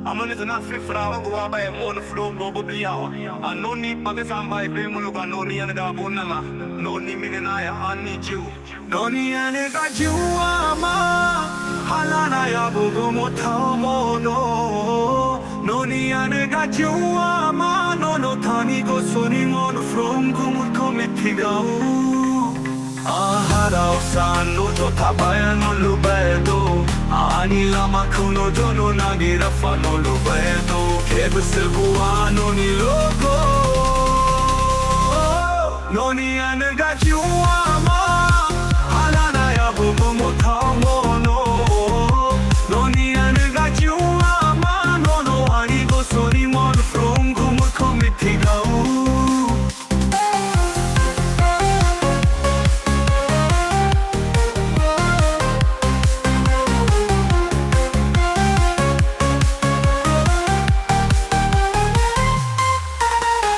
Amani tana fifra wa gwa ba mo na flow mo bo biya anoni page samba be mo ga noni an ga bonala noni mi na ya ani ju noni an ga ju ama halana ya bo mo tha mo no noni an ga ju ama no no thani go soni mo no from go mo committee ga ahara sanu to tabaya no lubedo ani lama kuno dono nagira fano lubedo kebse buano ni logo noni anaga juama halana ya bubu motamo no noni anaga juama no no ani go soni mon from go mo committee ga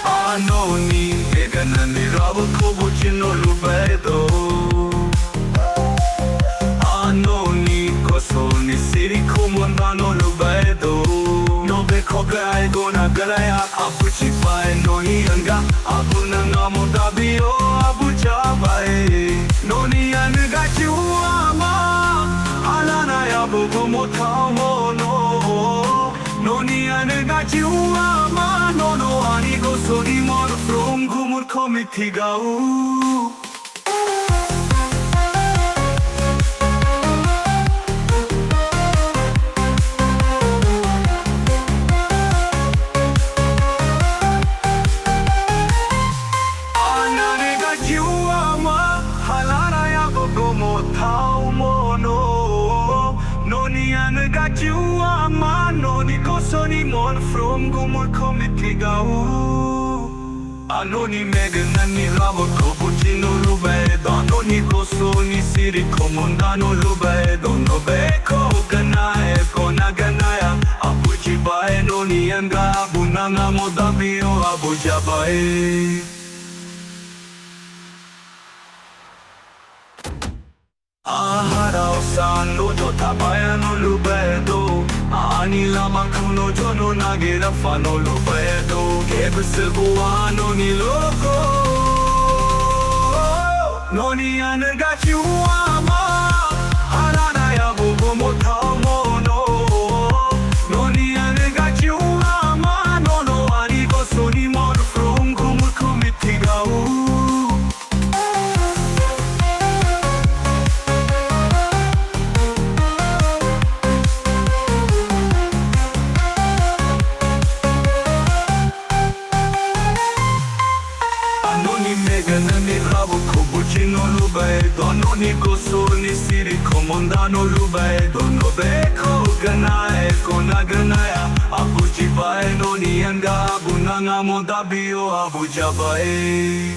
Anoni eganani rabo kobo chino lubedo Anoni kosoni siri komandano lubedo Nobe kogai gona galaya abuchi pae noni anga abuna ngamo dabio abu chabae Noni anga chihuama alana ya bubu motamo no Noni anga chihuama no no ani go sori mor from gumur committee gau anane ga chihuama halana ya bubu motamo no Noni anga chihuama noni go sori mor from gumur committee gau Anoni meganani rabo kobo chino lubedo Anoni kosoni siri komandano lubedo Nobe koganae kona ganaya Abuchi bae noni anga abunanga modabio abuja bae Ahara osano to tabaya no lubedo Ani lama kuno jono nagira fano lubedo Kebse buano ni logo Noni anaga chihuama Halana ya bubu motamo no Noni anaga chihuama No no ani go soni mor from gumur committee gau Meganani rabo kobo chino lubedo Noni kosoni siri komandano lubedo Nobe koganae kona ganaya Abuchi bae noni anga abunanga modabio abuja bae